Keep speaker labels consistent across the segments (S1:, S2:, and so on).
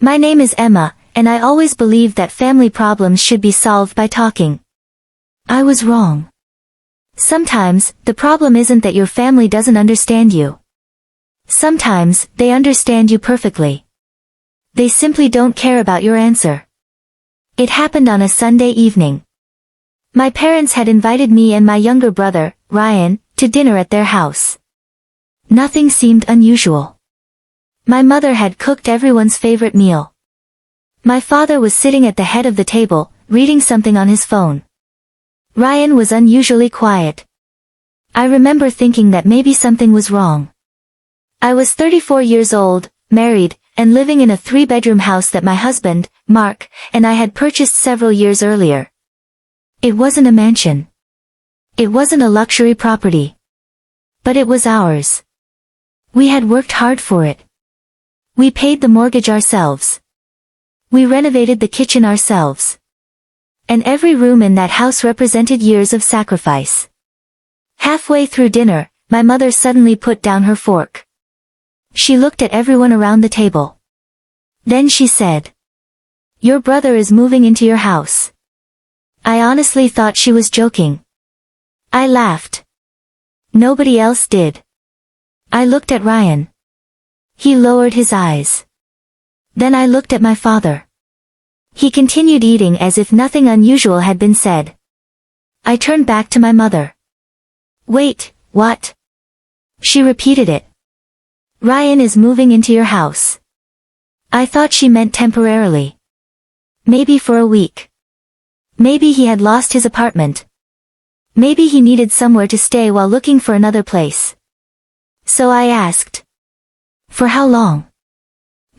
S1: My name is Emma, and I always believed that family problems should be solved by talking. I was wrong. Sometimes, the problem isn't that your family doesn't understand you. Sometimes, they understand you perfectly. They simply don't care about your answer. It happened on a Sunday evening. My parents had invited me and my younger brother, Ryan, to dinner at their house. Nothing seemed unusual. My mother had cooked everyone's favorite meal. My father was sitting at the head of the table, reading something on his phone. Ryan was unusually quiet. I remember thinking that maybe something was wrong. I was 34 years old, married, and living in a 3-bedroom house that my husband, Mark, and I had purchased several years earlier. It wasn't a mansion. It wasn't a luxury property. But it was ours. We had worked hard for it. We paid the mortgage ourselves. We renovated the kitchen ourselves. And every room in that house represented years of sacrifice. Halfway through dinner, my mother suddenly put down her fork. She looked at everyone around the table. Then she said, "Your brother is moving into your house." I honestly thought she was joking. I laughed. Nobody else did. I looked at Ryan. He lowered his eyes. Then I looked at my father. He continued eating as if nothing unusual had been said. I turned back to my mother. "Wait, what?" She repeated it. "Ryan is moving into your house." I thought she meant temporarily. Maybe for a week. Maybe he had lost his apartment. Maybe he needed somewhere to stay while looking for another place. So I asked, "For how long?"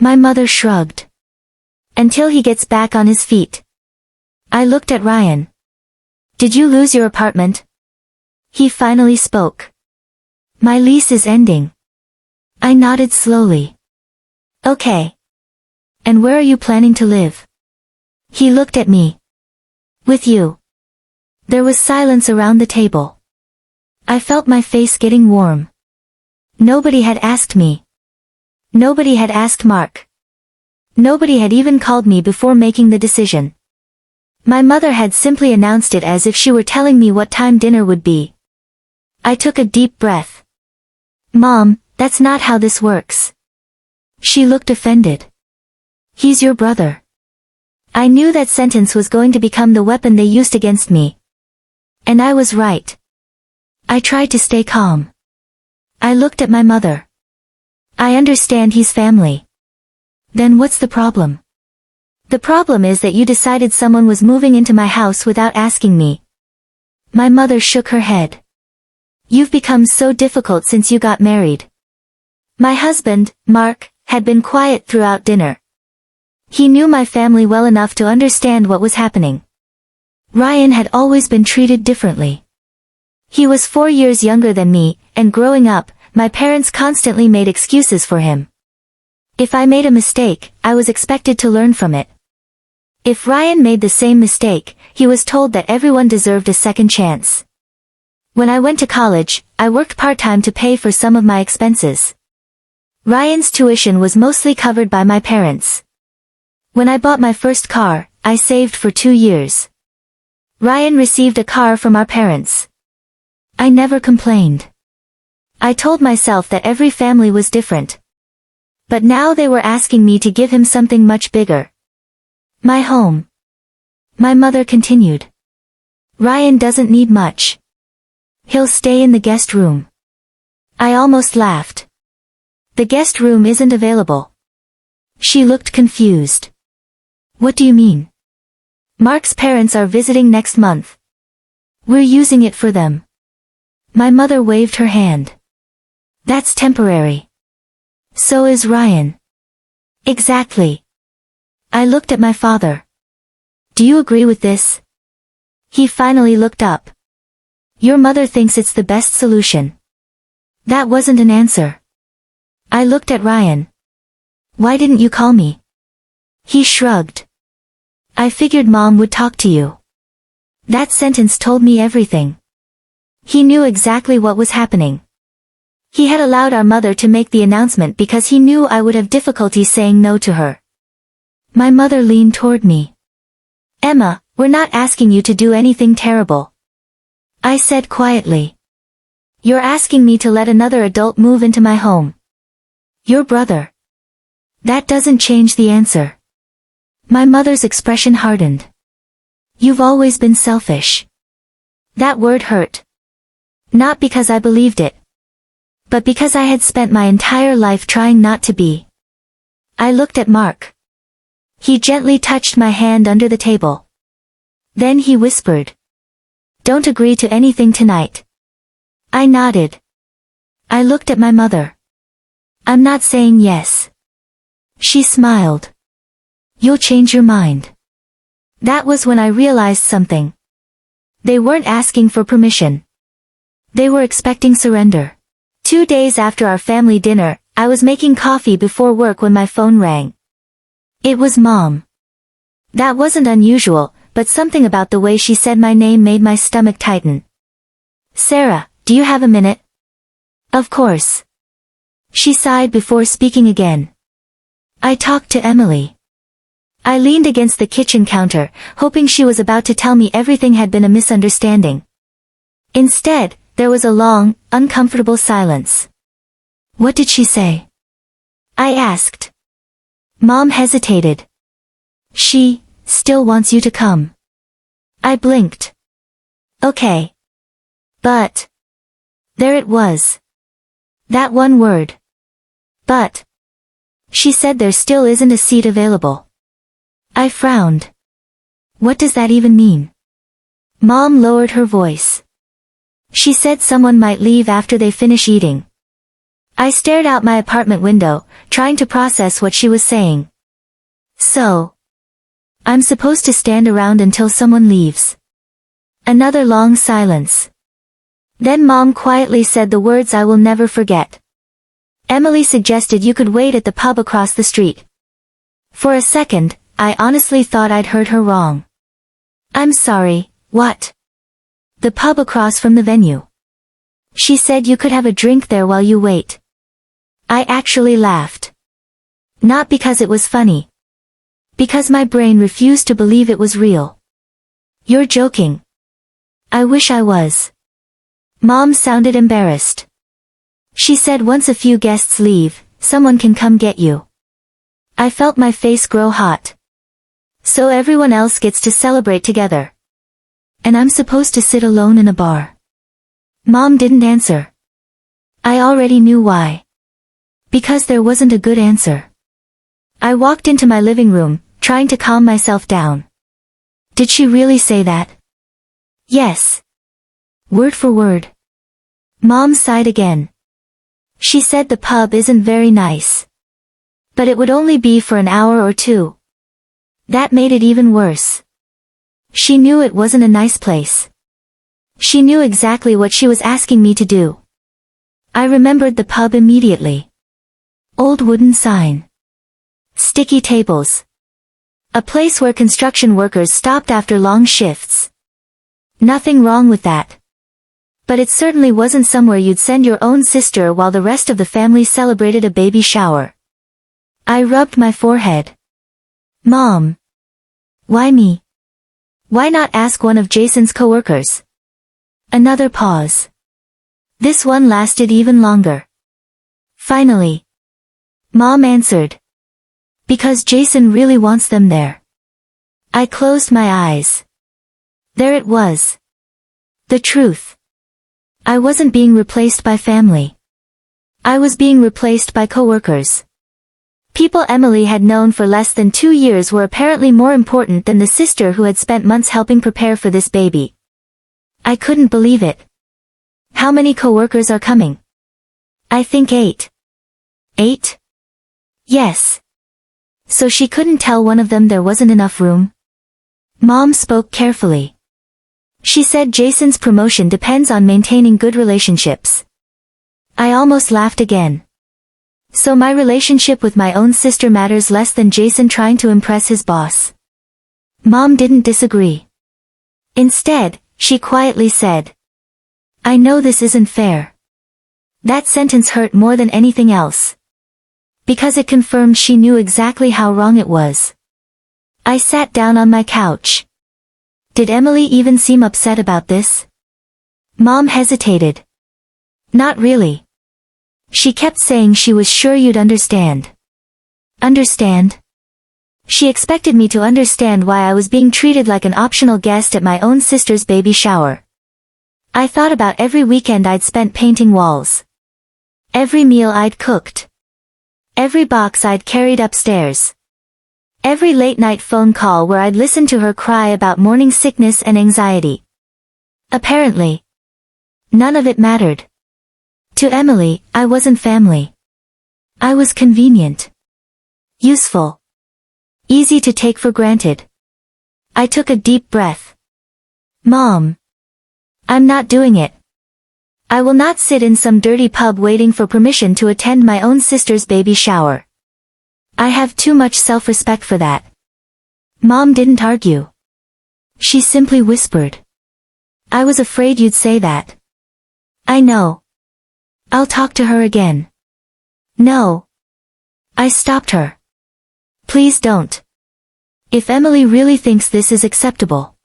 S1: My mother shrugged. "Until he gets back on his feet." I looked at Ryan. "Did you lose your apartment?" He finally spoke. "My lease is ending." I nodded slowly. "Okay. And where are you planning to live?" He looked at me. "With you." There was silence around the table. I felt my face getting warm. Nobody had asked me. Nobody had asked Mark. Nobody had even called me before making the decision. My mother had simply announced it as if she were telling me what time dinner would be. I took a deep breath. "Mom, that's not how this works." She looked offended. "He's your brother." I knew that sentence was going to become the weapon they used against me. And I was right. I tried to stay calm. I looked at my mother. "I understand he's family." "Then what's the problem?" "The problem is that you decided someone was moving into my house without asking me." My mother shook her head. "You've become so difficult since you got married." My husband, Mark, had been quiet throughout dinner. He knew my family well enough to understand what was happening. Ryan had always been treated differently. He was 4 years younger than me, and growing up, my parents constantly made excuses for him. If I made a mistake, I was expected to learn from it. If Ryan made the same mistake, he was told that everyone deserved a second chance. When I went to college, I worked part-time to pay for some of my expenses. Ryan's tuition was mostly covered by my parents. When I bought my first car, I saved for 2 years. Ryan received a car from our parents. I never complained. I told myself that every family was different. But now they were asking me to give him something much bigger. My home. My mother continued. "Ryan doesn't need much. He'll stay in the guest room." I almost laughed. "The guest room isn't available." She looked confused. "What do you mean?" "Mark's parents are visiting next month. We're using it for them." My mother waved her hand. "That's temporary." "So is Ryan." "Exactly." I looked at my father. "Do you agree with this?" He finally looked up. "Your mother thinks it's the best solution." That wasn't an answer. I looked at Ryan. "Why didn't you call me?" He shrugged. "I figured Mom would talk to you." That sentence told me everything. He knew exactly what was happening. He had allowed our mother to make the announcement because he knew I would have difficulty saying no to her. My mother leaned toward me. Emma, we're not asking you to do anything terrible. I said quietly. You're asking me to let another adult move into my home. Your brother. That doesn't change the answer. My mother's expression hardened. You've always been selfish. That word hurt. Not because I believed it, but because I had spent my entire life trying not to be. I looked at Mark. He gently touched my hand under the table. Then he whispered, "Don't agree to anything tonight." I nodded. I looked at my mother. "I'm not saying yes." She smiled. "You'll change your mind." That was when I realized something. They weren't asking for permission. They were expecting surrender. 2 days after our family dinner, I was making coffee before work when my phone rang. It was Mom. That wasn't unusual, but something about the way she said my name made my stomach tighten. "Sarah, do you have a minute?" "Of course." She sighed before speaking again. "I talked to Emily." I leaned against the kitchen counter, hoping she was about to tell me everything had been a misunderstanding. Instead, there was a long, uncomfortable silence. "What did she say?" I asked. Mom hesitated. "She still wants you to come." I blinked. "Okay. But..." There it was. That one word. But. She said there still isn't a seat available. I frowned. What does that even mean? Mom lowered her voice. She said someone might leave after they finish eating. I stared out my apartment window, trying to process what she was saying. So, I'm supposed to stand around until someone leaves. Another long silence. Then Mom quietly said the words I will never forget. "Emily suggested you could wait at the pub across the street." For a second, I honestly thought I'd heard her wrong. "I'm sorry, what?" "The pub across from the venue. She said you could have a drink there while you wait." I actually laughed. Not because it was funny. Because my brain refused to believe it was real. "You're joking." "I wish I was." Mom sounded embarrassed. She said once a few guests leave, someone can come get you. I felt my face grow hot. So everyone else gets to celebrate together. And I'm supposed to sit alone in a bar. Mom didn't answer. I already knew why. Because there wasn't a good answer. I walked into my living room, trying to calm myself down. Did she really say that? Yes. Word for word. Mom sighed again. She said the pub isn't very nice. But it would only be for an hour or two. That made it even worse. She knew it wasn't a nice place. She knew exactly what she was asking me to do. I remembered the pub immediately. Old wooden sign. Sticky tables. A place where construction workers stopped after long shifts. Nothing wrong with that. But it certainly wasn't somewhere you'd send your own sister while the rest of the family celebrated a baby shower. I rubbed my forehead. Mom. Why me? Why not ask one of Jason's coworkers? Another pause. This one lasted even longer. Finally. Mom answered. Because Jason really wants them there. I closed my eyes. There it was. The truth. I wasn't being replaced by family. I was being replaced by coworkers. People Emily had known for less than 2 years were apparently more important than the sister who had spent months helping prepare for this baby. I couldn't believe it. How many coworkers are coming? I think 8. 8? Yes. So she couldn't tell one of them there wasn't enough room? Mom spoke carefully. She said Jason's promotion depends on maintaining good relationships. I almost laughed again. So my relationship with my own sister matters less than Jason trying to impress his boss. Mom didn't disagree. Instead, she quietly said, I know this isn't fair. That sentence hurt more than anything else. Because it confirmed she knew exactly how wrong it was. I sat down on my couch. Did Emily even seem upset about this? Mom hesitated. Not really. She kept saying she was sure you'd understand. Understand? She expected me to understand why I was being treated like an optional guest at my own sister's baby shower. I thought about every weekend I'd spent painting walls. Every meal I'd cooked. Every box I'd carried upstairs. Every late-night phone call where I'd listened to her cry about morning sickness and anxiety. Apparently, none of it mattered. To Emily, I wasn't family. I was convenient. Useful. Easy to take for granted. I took a deep breath. Mom. I'm not doing it. I will not sit in some dirty pub waiting for permission to attend my own sister's baby shower. I have too much self-respect for that. Mom didn't argue. She simply whispered. I was afraid you'd say that. I know. I'll talk to her again. No. I stopped her. Please don't. If Emily really thinks this is acceptable,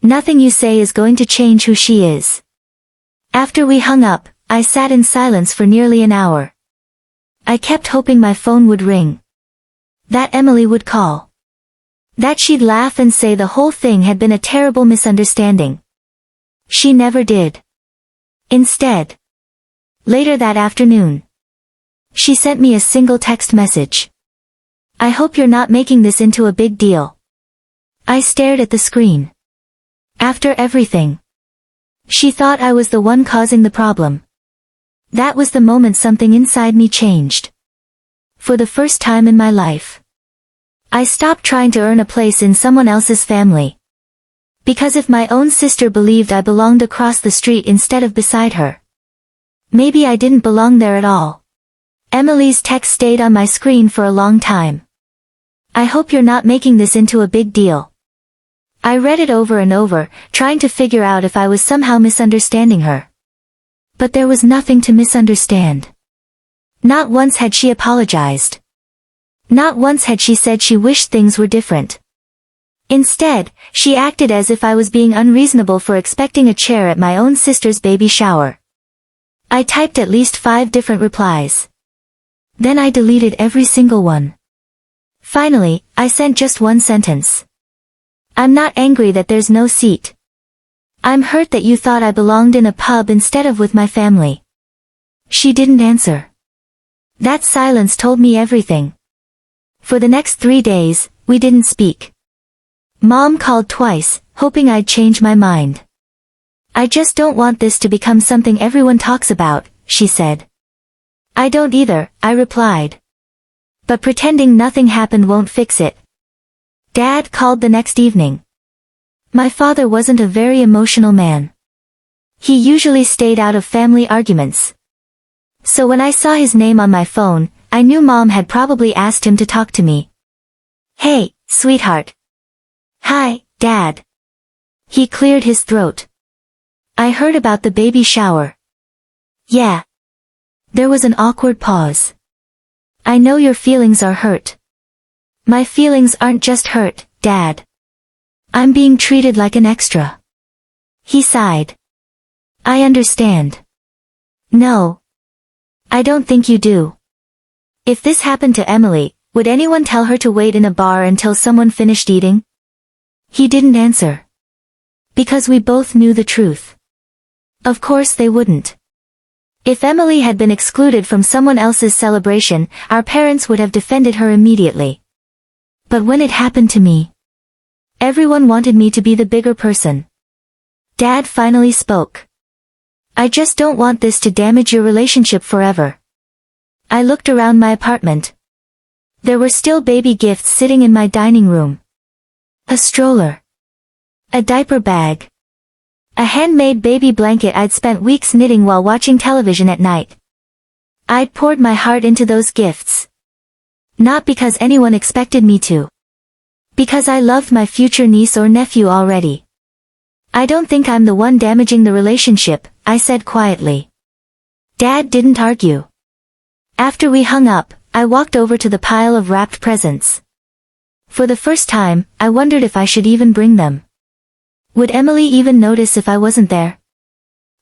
S1: nothing you say is going to change who she is. After we hung up, I sat in silence for nearly an hour. I kept hoping my phone would ring. That Emily would call. That she'd laugh and say the whole thing had been a terrible misunderstanding. She never did. Instead, later that afternoon, she sent me a single text message. I hope you're not making this into a big deal. I stared at the screen. After everything, she thought I was the one causing the problem. That was the moment something inside me changed. For the first time in my life, I stopped trying to earn a place in someone else's family. Because if my own sister believed I belonged across the street instead of beside her, maybe I didn't belong there at all. Emily's text stayed on my screen for a long time. I hope you're not making this into a big deal. I read it over and over, trying to figure out if I was somehow misunderstanding her. But there was nothing to misunderstand. Not once had she apologized. Not once had she said she wished things were different. Instead, she acted as if I was being unreasonable for expecting a chair at my own sister's baby shower. I typed at least 5 different replies. Then I deleted every single one. Finally, I sent just one sentence. I'm not angry that there's no seat. I'm hurt that you thought I belonged in a pub instead of with my family. She didn't answer. That silence told me everything. For the next 3 days, we didn't speak. Mom called twice, hoping I'd change my mind. I just don't want this to become something everyone talks about, she said. I don't either, I replied. But pretending nothing happened won't fix it. Dad called the next evening. My father wasn't a very emotional man. He usually stayed out of family arguments. So when I saw his name on my phone, I knew Mom had probably asked him to talk to me. Hey, sweetheart. Hi, Dad. He cleared his throat. I heard about the baby shower. Yeah. There was an awkward pause. I know your feelings are hurt. My feelings aren't just hurt, Dad. I'm being treated like an extra. He sighed. I understand. No. I don't think you do. If this happened to Emily, would anyone tell her to wait in a bar until someone finished eating? He didn't answer. Because we both knew the truth. Of course they wouldn't. If Emily had been excluded from someone else's celebration, our parents would have defended her immediately. But when it happened to me, everyone wanted me to be the bigger person. Dad finally spoke. I just don't want this to damage your relationship forever. I looked around my apartment. There were still baby gifts sitting in my dining room. A stroller. A diaper bag. A handmade baby blanket I'd spent weeks knitting while watching television at night. I'd poured my heart into those gifts. Not because anyone expected me to. Because I loved my future niece or nephew already. I don't think I'm the one damaging the relationship, I said quietly. Dad didn't argue. After we hung up, I walked over to the pile of wrapped presents. For the first time, I wondered if I should even bring them. Would Emily even notice if I wasn't there?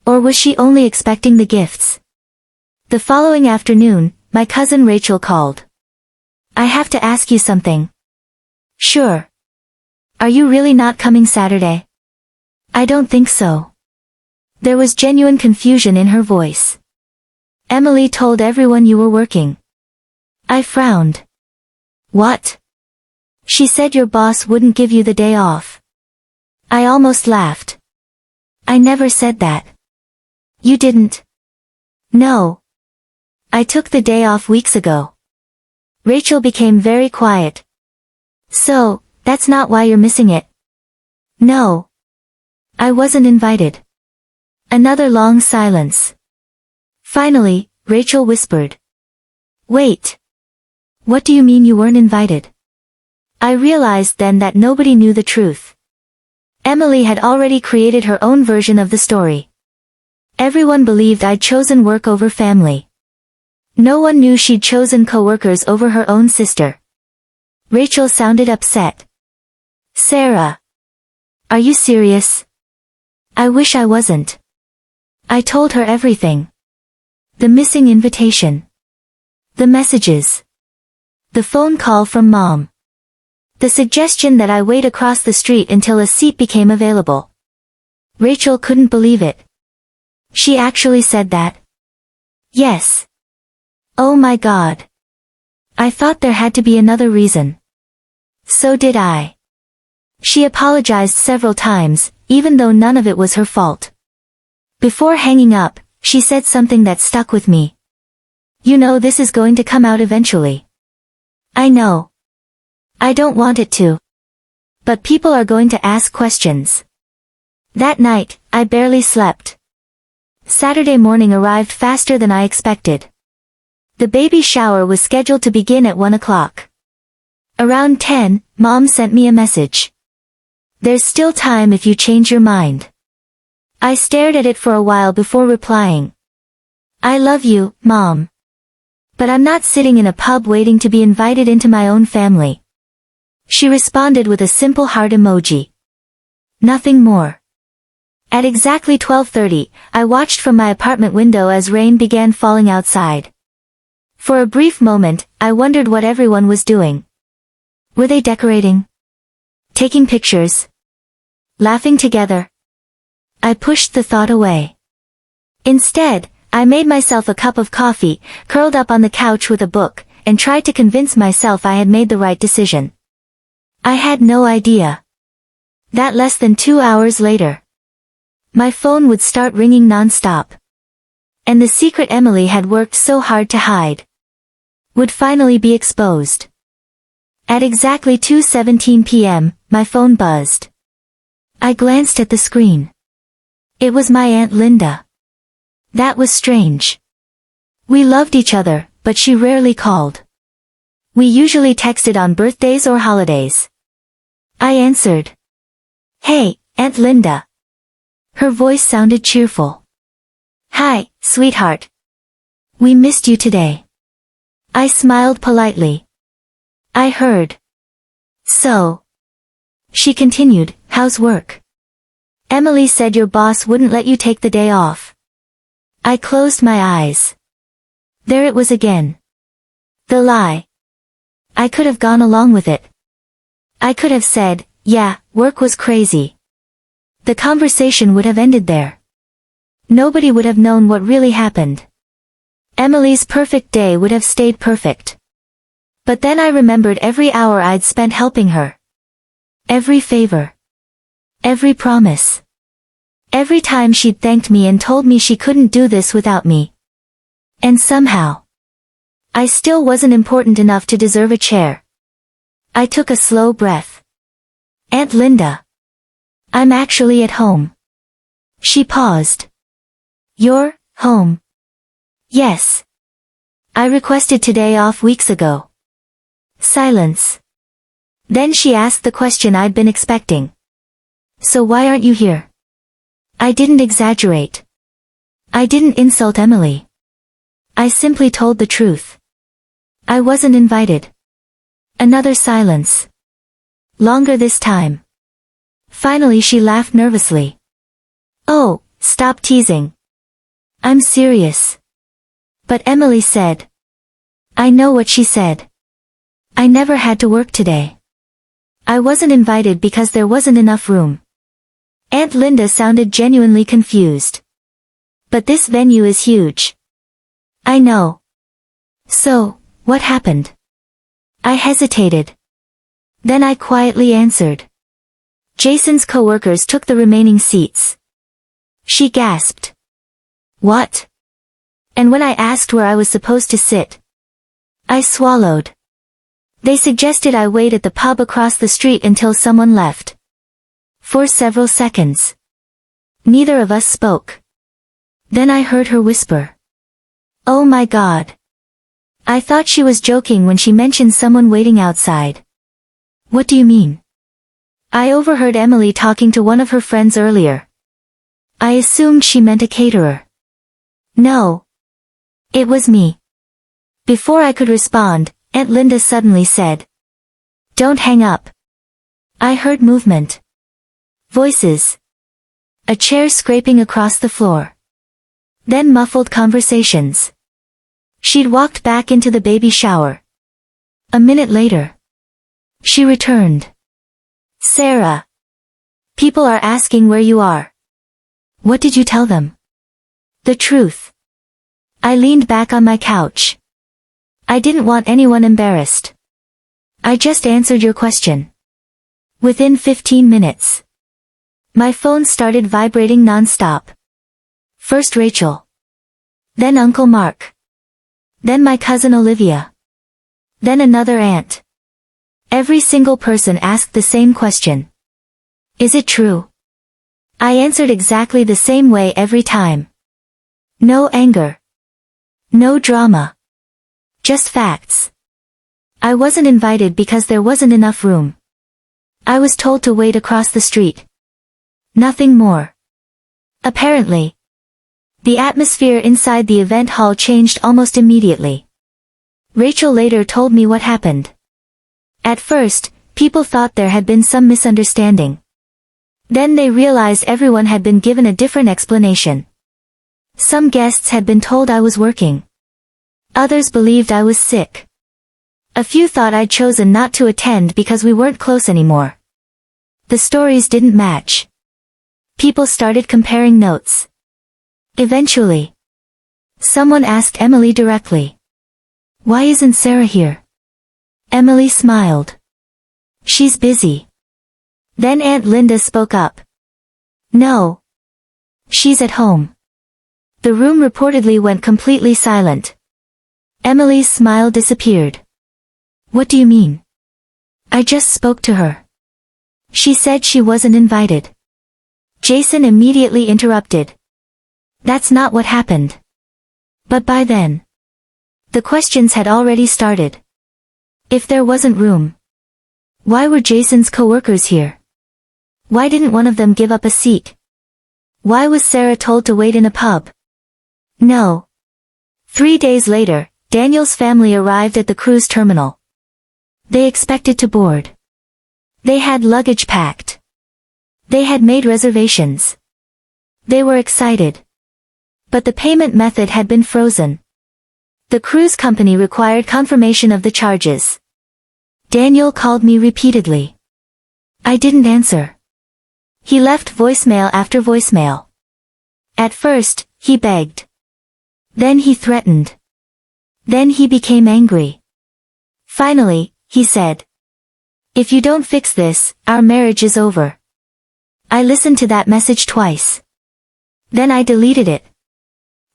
S1: Or was she only expecting the gifts? The following afternoon, my cousin Rachel called. I have to ask you something. Sure. Are you really not coming Saturday? I don't think so. There was genuine confusion in her voice. Emily told everyone you were working. I frowned. What? She said your boss wouldn't give you the day off. I almost laughed. I never said that. You didn't? No. I took the day off weeks ago. Rachel became very quiet. So, that's not why you're missing it? No. I wasn't invited. Another long silence. Finally, Rachel whispered. Wait. What do you mean you weren't invited? I realized then that nobody knew the truth. Emily had already created her own version of the story. Everyone believed I'd chosen work over family. No one knew she'd chosen coworkers over her own sister. Rachel sounded upset. Sarah. Are you serious? I wish I wasn't. I told her everything. The missing invitation. The messages. The phone call from Mom. The suggestion that I wait across the street until a seat became available. Rachel couldn't believe it. She actually said that? Yes. Oh my God. I thought there had to be another reason. So did I. She apologized several times, even though none of it was her fault. Before hanging up, she said something that stuck with me. You know this is going to come out eventually. I know. I don't want it to. But people are going to ask questions. That night, I barely slept. Saturday morning arrived faster than I expected. The baby shower was scheduled to begin at 1 o'clock. Around 10, Mom sent me a message. There's still time if you change your mind. I stared at it for a while before replying. I love you, Mom. But I'm not sitting in a pub waiting to be invited into my own family. She responded with a simple heart emoji. Nothing more. At exactly 12:30, I watched from my apartment window as rain began falling outside. For a brief moment, I wondered what everyone was doing. Were they decorating? Taking pictures? Laughing together? I pushed the thought away. Instead, I made myself a cup of coffee, curled up on the couch with a book, and tried to convince myself I had made the right decision. I had no idea that less than 2 hours later, my phone would start ringing non-stop. And the secret Emily had worked so hard to hide would finally be exposed. At exactly 2:17 p.m., my phone buzzed. I glanced at the screen. It was my Aunt Linda. That was strange. We loved each other, but she rarely called. We usually texted on birthdays or holidays. I answered. Hey, Aunt Linda. Her voice sounded cheerful. Hi, sweetheart. We missed you today. I smiled politely. I heard. So. She continued, how's work? Emily said your boss wouldn't let you take the day off. I closed my eyes. There it was again. The lie. I could have gone along with it. I could have said, yeah, work was crazy. The conversation would have ended there. Nobody would have known what really happened. Emily's perfect day would have stayed perfect. But then I remembered every hour I'd spent helping her. Every favor. Every promise. Every time she'd thanked me and told me she couldn't do this without me. And somehow, I still wasn't important enough to deserve a chair. I took a slow breath. Aunt Linda. I'm actually at home. She paused. You're home? Yes. I requested today off weeks ago. Silence. Then she asked the question I'd been expecting. So why aren't you here? I didn't exaggerate. I didn't insult Emily. I simply told the truth. I wasn't invited. Another silence. Longer this time. Finally she laughed nervously. Oh, stop teasing. I'm serious. But Emily said. I know what she said. I never had to work today. I wasn't invited because there wasn't enough room. Aunt Linda sounded genuinely confused. But this venue is huge. I know. So, what happened? I hesitated. Then I quietly answered. Jason's coworkers took the remaining seats. She gasped. What? And when I asked where I was supposed to sit, I swallowed. They suggested I wait at the pub across the street until someone left. For several seconds. Neither of us spoke. Then I heard her whisper. Oh my God. I thought she was joking when she mentioned someone waiting outside. What do you mean? I overheard Emily talking to one of her friends earlier. I assumed she meant a caterer. No. It was me. Before I could respond, Aunt Linda suddenly said. Don't hang up. I heard movement. Voices. A chair scraping across the floor. Then muffled conversations. She'd walked back into the baby shower. A minute later. She returned. Sarah. People are asking where you are. What did you tell them? The truth. I leaned back on my couch. I didn't want anyone embarrassed. I just answered your question. Within 15 minutes. My phone started vibrating non-stop. First Rachel. Then Uncle Mark. Then my cousin Olivia. Then another aunt. Every single person asked the same question. Is it true? I answered exactly the same way every time. No anger. No drama. Just facts. I wasn't invited because there wasn't enough room. I was told to wait across the street. Nothing more. Apparently. The atmosphere inside the event hall changed almost immediately. Rachel later told me what happened. At first, people thought there had been some misunderstanding. Then they realized everyone had been given a different explanation. Some guests had been told I was working. Others believed I was sick. A few thought I'd chosen not to attend because we weren't close anymore. The stories didn't match. People started comparing notes. Eventually, someone asked Emily directly. Why isn't Sarah here? Emily smiled. She's busy. Then Aunt Linda spoke up. No. She's at home. The room reportedly went completely silent. Emily's smile disappeared. What do you mean? I just spoke to her. She said she wasn't invited. Jason immediately interrupted. That's not what happened. But by then, the questions had already started. If there wasn't room, why were Jason's coworkers here? Why didn't one of them give up a seat? Why was Sarah told to wait in a pub? No. 3 days later, Daniel's family arrived at the cruise terminal. They expected to board. They had luggage packed. They had made reservations. They were excited. But the payment method had been frozen. The cruise company required confirmation of the charges. Daniel called me repeatedly. I didn't answer. He left voicemail after voicemail. At first, he begged. Then he threatened. Then he became angry. Finally, he said, if you don't fix this, our marriage is over. I listened to that message twice. Then I deleted it.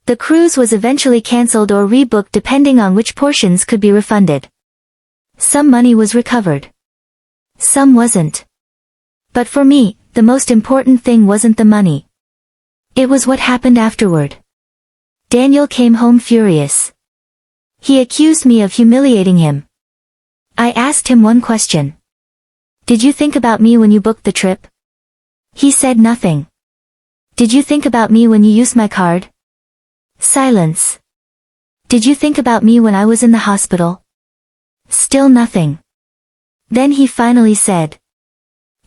S1: The cruise was eventually cancelled or rebooked depending on which portions could be refunded. Some money was recovered. Some wasn't. But for me, the most important thing wasn't the money. It was what happened afterward. Daniel came home furious. He accused me of humiliating him. I asked him one question. Did you think about me when you booked the trip? He said nothing. Did you think about me when you used my card? Silence. Did you think about me when I was in the hospital? Still nothing. Then he finally said,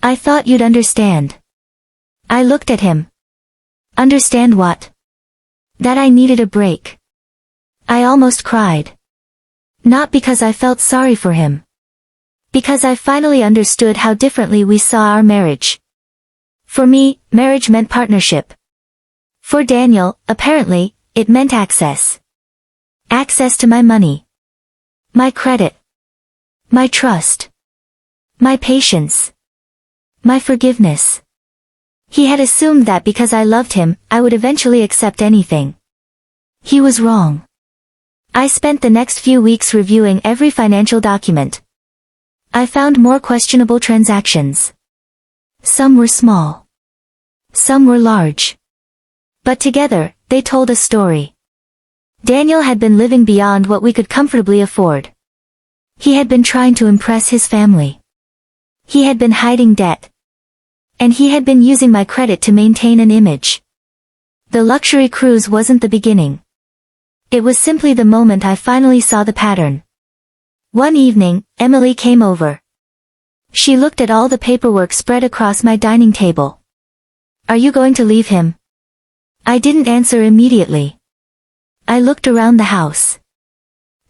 S1: I thought you'd understand. I looked at him. Understand what? That I needed a break. I almost cried. Not because I felt sorry for him. Because I finally understood how differently we saw our marriage. For me, marriage meant partnership. For Daniel, apparently, it meant access. Access to my money. My credit. My trust. My patience. My forgiveness. He had assumed that because I loved him, I would eventually accept anything. He was wrong. I spent the next few weeks reviewing every financial document. I found more questionable transactions. Some were small. Some were large. But together, they told a story. Daniel had been living beyond what we could comfortably afford. He had been trying to impress his family. He had been hiding debt. And he had been using my credit to maintain an image. The luxury cruise wasn't the beginning. It was simply the moment I finally saw the pattern. One evening, Emily came over. She looked at all the paperwork spread across my dining table. Are you going to leave him? I didn't answer immediately. I looked around the house.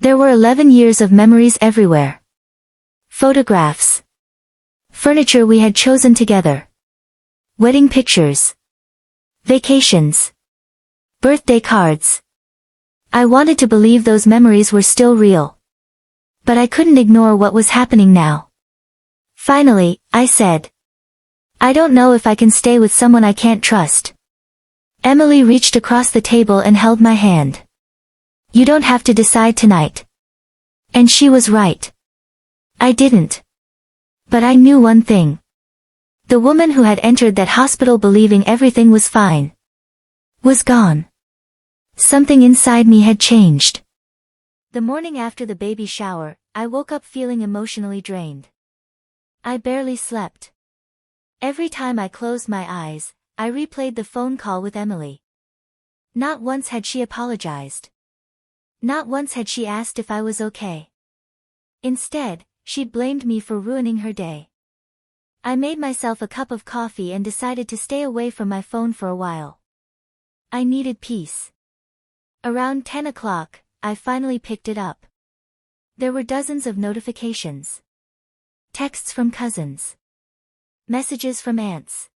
S1: There were 11 years of memories everywhere. Photographs. Furniture we had chosen together. Wedding pictures. Vacations. Birthday cards. I wanted to believe those memories were still real. But I couldn't ignore what was happening now. Finally, I said, I don't know if I can stay with someone I can't trust. Emily reached across the table and held my hand. You don't have to decide tonight. And she was right. I didn't. But I knew one thing. The woman who had entered that hospital believing everything was fine was gone. Something inside me had changed. The morning after the baby shower, I woke up feeling emotionally drained. I barely slept. Every time I closed my eyes, I replayed the phone call with Emily. Not once had she apologized. Not once had she asked if I was okay. Instead, she'd blamed me for ruining her day. I made myself a cup of coffee and decided to stay away from my phone for a while. I needed peace. Around 10 o'clock, I finally picked it up. There were dozens of notifications. Texts from cousins. Messages from aunts.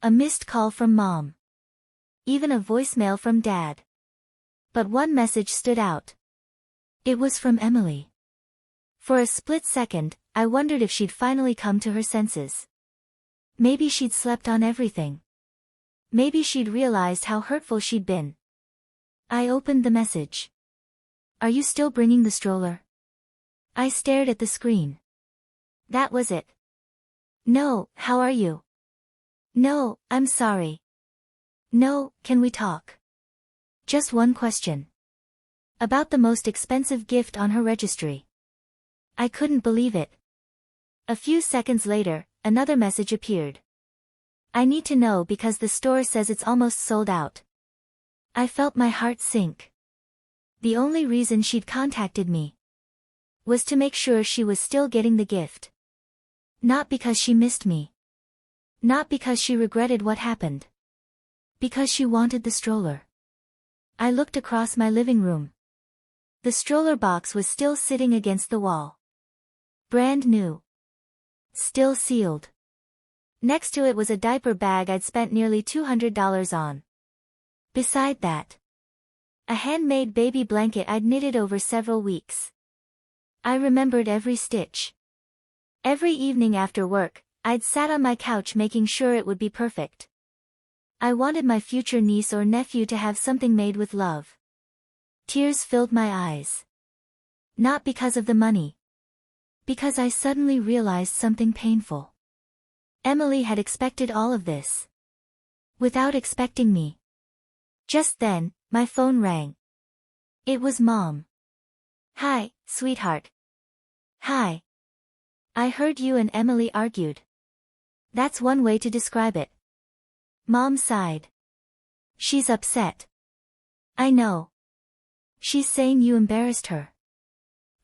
S1: A missed call from Mom. Even a voicemail from Dad. But one message stood out. It was from Emily. For a split second, I wondered if she'd finally come to her senses. Maybe she'd slept on everything. Maybe she'd realized how hurtful she'd been. I opened the message. Are you still bringing the stroller? I stared at the screen. That was it. No, how are you? No, I'm sorry. No, can we talk? Just one question. About the most expensive gift on her registry. I couldn't believe it. A few seconds later, another message appeared. I need to know because the store says it's almost sold out. I felt my heart sink. The only reason she'd contacted me was to make sure she was still getting the gift. Not because she missed me. Not because she regretted what happened. Because she wanted the stroller. I looked across my living room. The stroller box was still sitting against the wall. Brand new. Still sealed. Next to it was a diaper bag I'd spent nearly $200 on. Beside that, a handmade baby blanket I'd knitted over several weeks. I remembered every stitch. Every evening after work, I'd sat on my couch making sure it would be perfect. I wanted my future niece or nephew to have something made with love. Tears filled my eyes. Not because of the money. Because I suddenly realized something painful. Emily had expected all of this. Without expecting me. Just then, my phone rang. It was Mom. Hi, sweetheart. Hi. I heard you and Emily argued. That's one way to describe it. Mom sighed. She's upset. I know. She's saying you embarrassed her.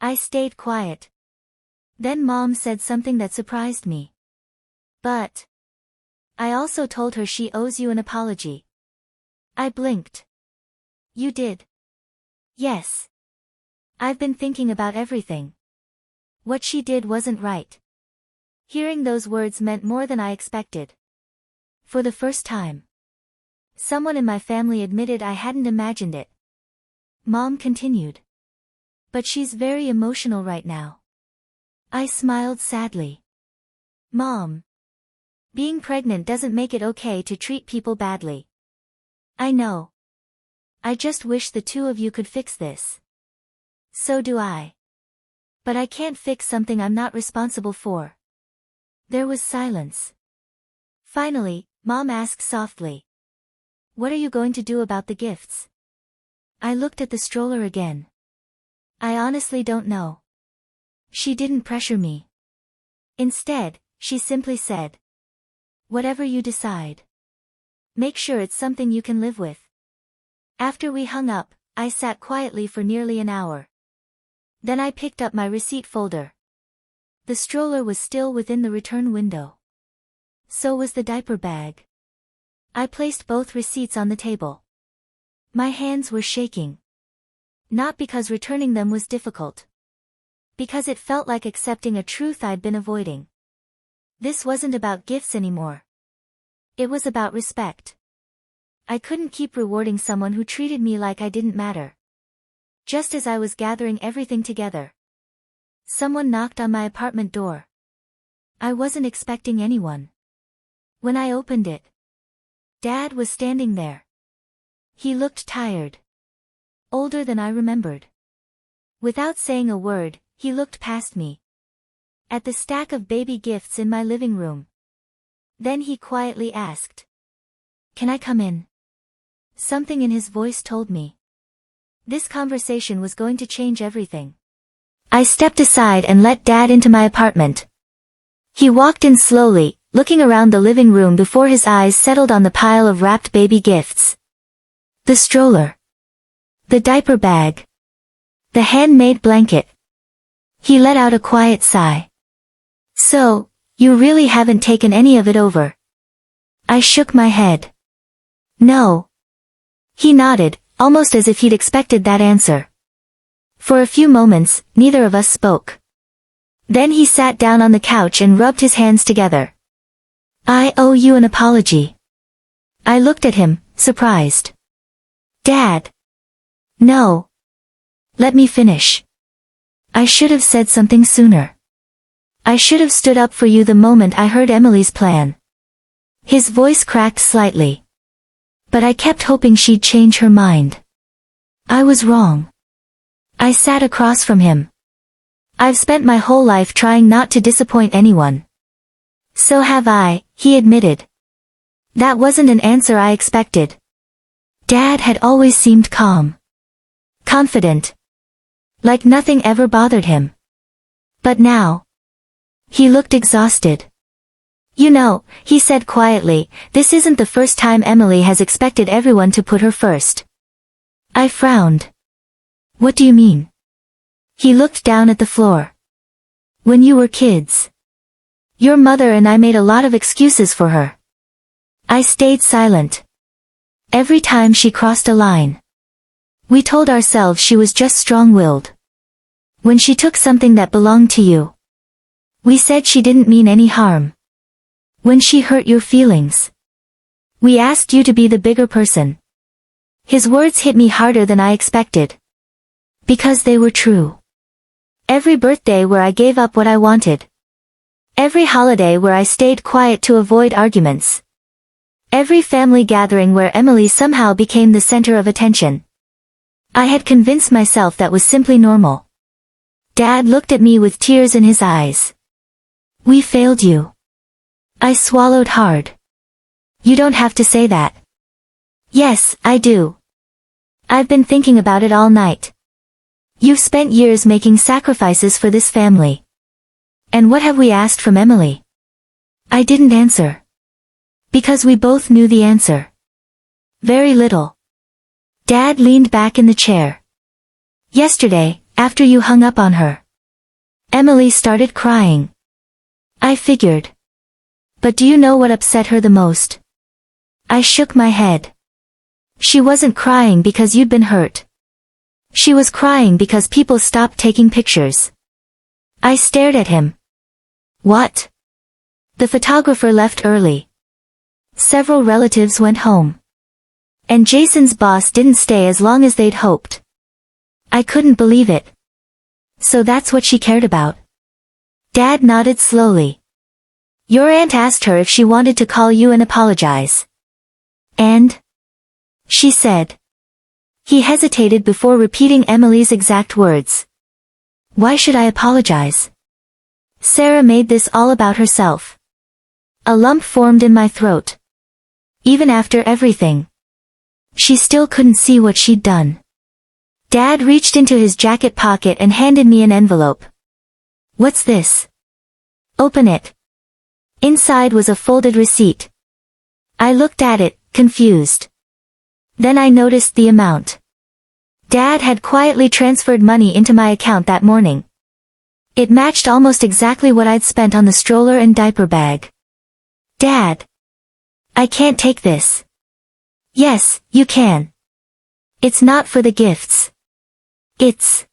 S1: I stayed quiet. Then Mom said something that surprised me. But I also told her she owes you an apology. I blinked. You did? Yes. I've been thinking about everything. What she did wasn't right. Hearing those words meant more than I expected. For the first time, someone in my family admitted I hadn't imagined it. Mom continued. But she's very emotional right now. I smiled sadly. Mom, being pregnant doesn't make it okay to treat people badly. I know. I just wish the two of you could fix this. So do I. But I can't fix something I'm not responsible for. There was silence. Finally, Mom asked softly. What are you going to do about the gifts? I looked at the stroller again. I honestly don't know. She didn't pressure me. Instead, she simply said. Whatever you decide. Make sure it's something you can live with. After we hung up, I sat quietly for nearly an hour. Then I picked up my receipt folder. The stroller was still within the return window. So was the diaper bag. I placed both receipts on the table. My hands were shaking. Not because returning them was difficult. Because it felt like accepting a truth I'd been avoiding. This wasn't about gifts anymore. It was about respect. I couldn't keep rewarding someone who treated me like I didn't matter. Just as I was gathering everything together, someone knocked on my apartment door. I wasn't expecting anyone. When I opened it, Dad was standing there. He looked tired. Older than I remembered. Without saying a word, he looked past me. At the stack of baby gifts in my living room. Then he quietly asked. Can I come in? Something in his voice told me. This conversation was going to change everything. I stepped aside and let Dad into my apartment. He walked in slowly, looking around the living room before his eyes settled on the pile of wrapped baby gifts. The stroller. The diaper bag. The handmade blanket. He let out a quiet sigh. So, you really haven't taken any of it over? I shook my head. No. He nodded, almost as if he'd expected that answer. For a few moments, neither of us spoke. Then he sat down on the couch and rubbed his hands together. I owe you an apology. I looked at him, surprised. Dad. No. Let me finish. I should have said something sooner. I should have stood up for you the moment I heard Emily's plan. His voice cracked slightly. But I kept hoping she'd change her mind. I was wrong. I sat across from him. I've spent my whole life trying not to disappoint anyone. So have I, he admitted. That wasn't an answer I expected. Dad had always seemed calm. Confident. Like nothing ever bothered him. But now. He looked exhausted. You know, he said quietly, this isn't the first time Emily has expected everyone to put her first. I frowned. What do you mean? He looked down at the floor. When you were kids. Your mother and I made a lot of excuses for her. I stayed silent. Every time she crossed a line. We told ourselves she was just strong-willed. When she took something that belonged to you. We said she didn't mean any harm. When she hurt your feelings. We asked you to be the bigger person. His words hit me harder than I expected. Because they were true. Every birthday where I gave up what I wanted. Every holiday where I stayed quiet to avoid arguments. Every family gathering where Emily somehow became the center of attention. I had convinced myself that was simply normal. Dad looked at me with tears in his eyes. We failed you. I swallowed hard. You don't have to say that. Yes, I do. I've been thinking about it all night. You've spent years making sacrifices for this family. And what have we asked from Emily? I didn't answer. Because we both knew the answer. Very little. Dad leaned back in the chair. Yesterday, after you hung up on her. Emily started crying. I figured. But do you know what upset her the most? I shook my head. She wasn't crying because you'd been hurt. She was crying because people stopped taking pictures. I stared at him. What? The photographer left early. Several relatives went home. And Jason's boss didn't stay as long as they'd hoped. I couldn't believe it. So that's what she cared about. Dad nodded slowly. Your aunt asked her if she wanted to call you and apologize. And? She said. He hesitated before repeating Emily's exact words. Why should I apologize? Sarah made this all about herself. A lump formed in my throat. Even after everything. She still couldn't see what she'd done. Dad reached into his jacket pocket and handed me an envelope. What's this? Open it. Inside was a folded receipt. I looked at it, confused. Then I noticed the amount. Dad had quietly transferred money into my account that morning. It matched almost exactly what I'd spent on the stroller and diaper bag. Dad. I can't take this. Yes, you can. It's not for the gifts. It's...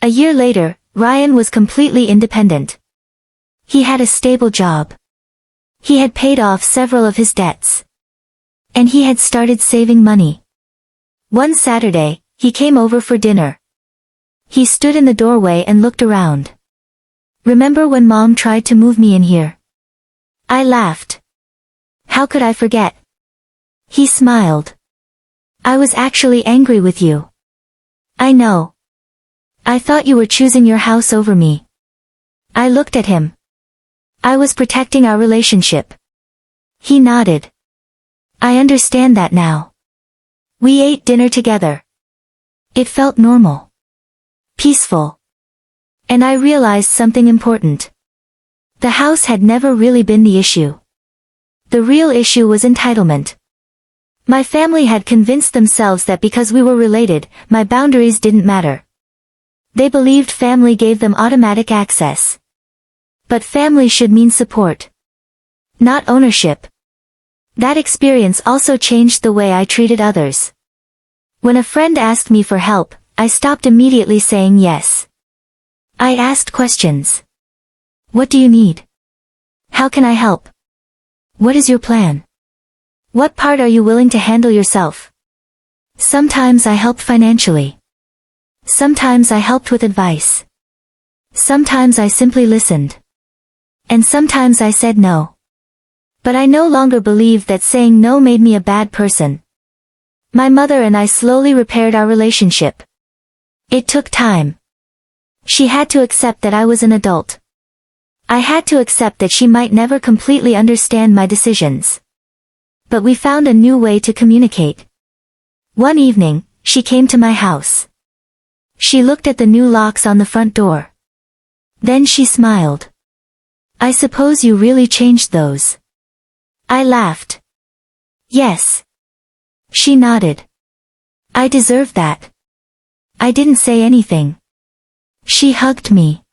S1: A year later, Ryan was completely independent. He had a stable job. He had paid off several of his debts. And he had started saving money. One Saturday, he came over for dinner. He stood in the doorway and looked around. Remember when Mom tried to move me in here? I laughed. How could I forget? He smiled. I was actually angry with you. I know. I thought you were choosing your house over me. I looked at him. I was protecting our relationship. He nodded. I understand that now. We ate dinner together. It felt normal. Peaceful. And I realized something important. The house had never really been the issue. The real issue was entitlement. My family had convinced themselves that because we were related, my boundaries didn't matter. They believed family gave them automatic access. But family should mean support. Not ownership. That experience also changed the way I treated others. When a friend asked me for help, I stopped immediately saying yes. I asked questions. What do you need? How can I help? What is your plan? What part are you willing to handle yourself? Sometimes I helped financially. Sometimes I helped with advice. Sometimes I simply listened. And sometimes I said no. But I no longer believed that saying no made me a bad person. My mother and I slowly repaired our relationship. It took time. She had to accept that I was an adult. I had to accept that she might never completely understand my decisions. But we found a new way to communicate. One evening, she came to my house. She looked at the new locks on the front door. Then she smiled. I suppose you really changed those. I laughed. Yes. She nodded. I deserved that. I didn't say anything. She hugged me.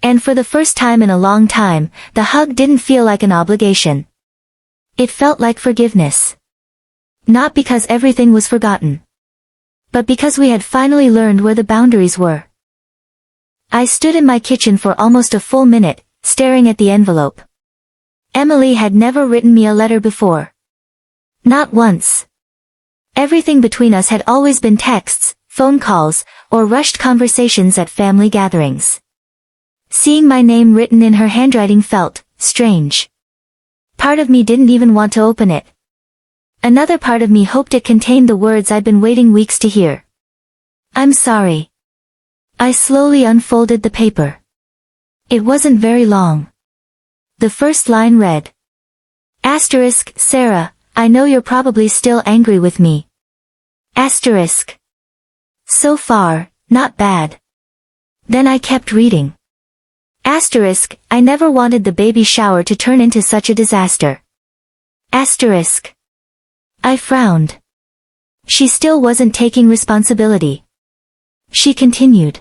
S1: And for the first time in a long time, the hug didn't feel like an obligation. It felt like forgiveness. Not because everything was forgotten. But because we had finally learned where the boundaries were. I stood in my kitchen for almost a full minute, staring at the envelope. Emily had never written me a letter before. Not once. Everything between us had always been texts, phone calls, or rushed conversations at family gatherings. Seeing my name written in her handwriting felt strange. Part of me didn't even want to open it. Another part of me hoped it contained the words I'd been waiting weeks to hear. I'm sorry. I slowly unfolded the paper. It wasn't very long. The first line read. Asterisk, Sarah, I know you're probably still angry with me. Asterisk. So far, not bad. Then I kept reading. Asterisk, I never wanted the baby shower to turn into such a disaster. Asterisk. I frowned. She still wasn't taking responsibility. She continued.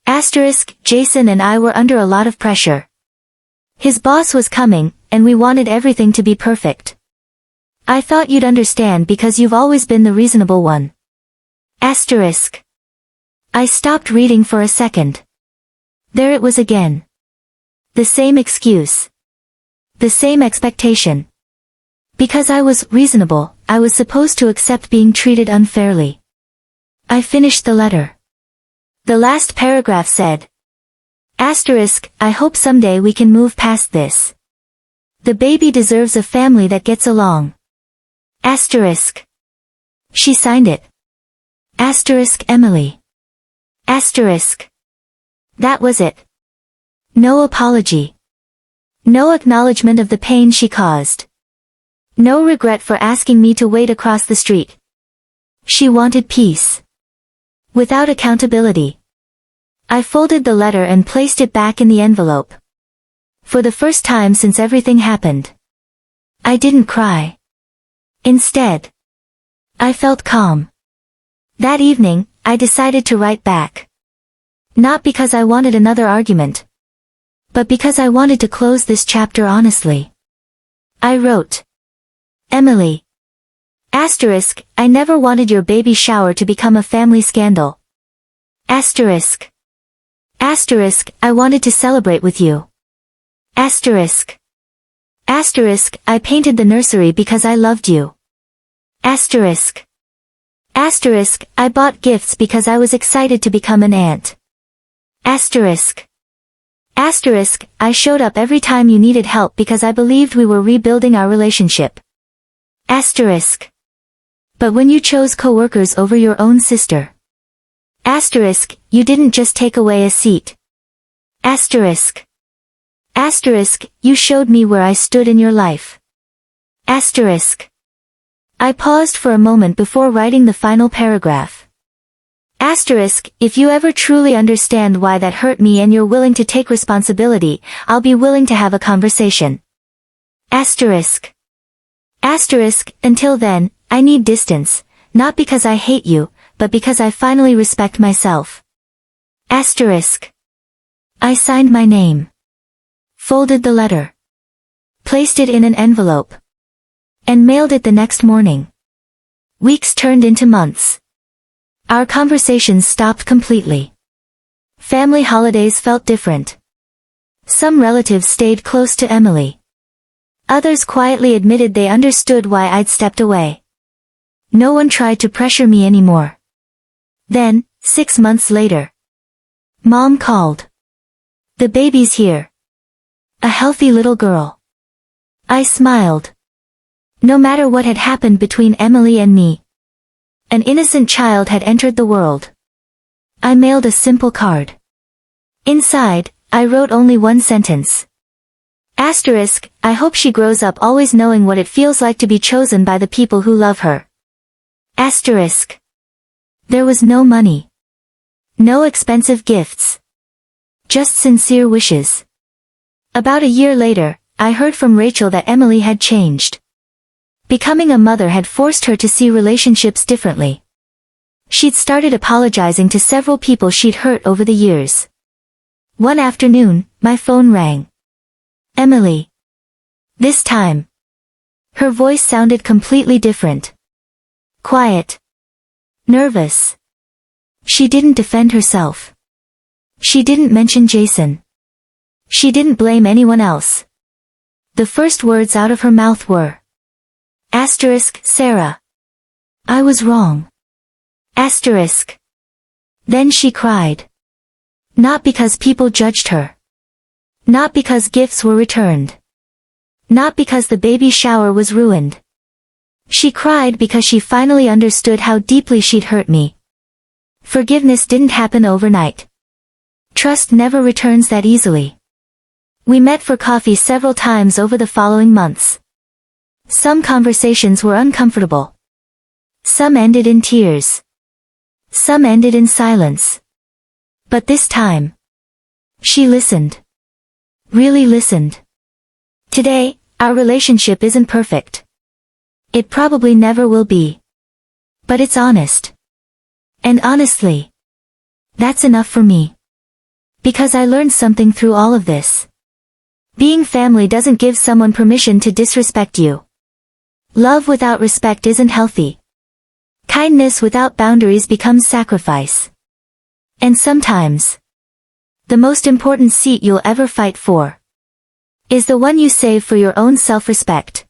S1: Asterisk, Jason and I were under a lot of pressure. His boss was coming, and we wanted everything to be perfect. I thought you'd understand because you've always been the reasonable one. Asterisk. I stopped reading for a second. There it was again. The same excuse. The same expectation. Because I was reasonable, I was supposed to accept being treated unfairly. I finished the letter. The last paragraph said, Asterisk, I hope someday we can move past this. The baby deserves a family that gets along. Asterisk. She signed it. Asterisk Emily. Asterisk. That was it. No apology. No acknowledgement of the pain she caused. No regret for asking me to wait across the street. She wanted peace. Without accountability. I folded the letter and placed it back in the envelope. For the first time since everything happened. I didn't cry. Instead, I felt calm. That evening, I decided to write back. Not because I wanted another argument. But because I wanted to close this chapter honestly. I wrote. Emily. Asterisk, I never wanted your baby shower to become a family scandal. Asterisk. Asterisk, I wanted to celebrate with you. Asterisk. Asterisk, I painted the nursery because I loved you. Asterisk. Asterisk, I bought gifts because I was excited to become an aunt. Asterisk. Asterisk, I showed up every time you needed help because I believed we were rebuilding our relationship. Asterisk. But when you chose coworkers over your own sister. Asterisk, you didn't just take away a seat. Asterisk. Asterisk, you showed me where I stood in your life. Asterisk. I paused for a moment before writing the final paragraph. Asterisk, if you ever truly understand why that hurt me and you're willing to take responsibility, I'll be willing to have a conversation. Asterisk. Asterisk, until then, I need distance, not because I hate you, but because I finally respect myself. Asterisk. I signed my name. Folded the letter. Placed it in an envelope. And mailed it the next morning. Weeks turned into months. Our conversations stopped completely. Family holidays felt different. Some relatives stayed close to Emily. Others quietly admitted they understood why I'd stepped away. No one tried to pressure me anymore. Then, 6 months later. Mom called. The baby's here. A healthy little girl. I smiled. No matter what had happened between Emily and me. An innocent child had entered the world. I mailed a simple card. Inside, I wrote only one sentence. Asterisk, I hope she grows up always knowing what it feels like to be chosen by the people who love her. Asterisk. There was no money. No expensive gifts. Just sincere wishes. About a year later, I heard from Rachel that Emily had changed. Becoming a mother had forced her to see relationships differently. She'd started apologizing to several people she'd hurt over the years. One afternoon, my phone rang. Emily. This time. Her voice sounded completely different. Quiet. Nervous. She didn't defend herself. She didn't mention Jason. She didn't blame anyone else. The first words out of her mouth were, Asterisk, Sarah. I was wrong. Asterisk. Then she cried. Not because people judged her. Not because gifts were returned. Not because the baby shower was ruined. She cried because she finally understood how deeply she'd hurt me. Forgiveness didn't happen overnight. Trust never returns that easily. We met for coffee several times over the following months. Some conversations were uncomfortable. Some ended in tears. Some ended in silence. But this time, she listened. Really listened. Today, our relationship isn't perfect. It probably never will be. But it's honest. And honestly, that's enough for me. Because I learned something through all of this. Being family doesn't give someone permission to disrespect you. Love without respect isn't healthy. Kindness without boundaries becomes sacrifice. And sometimes, the most important seat you'll ever fight for is the one you save for your own self-respect.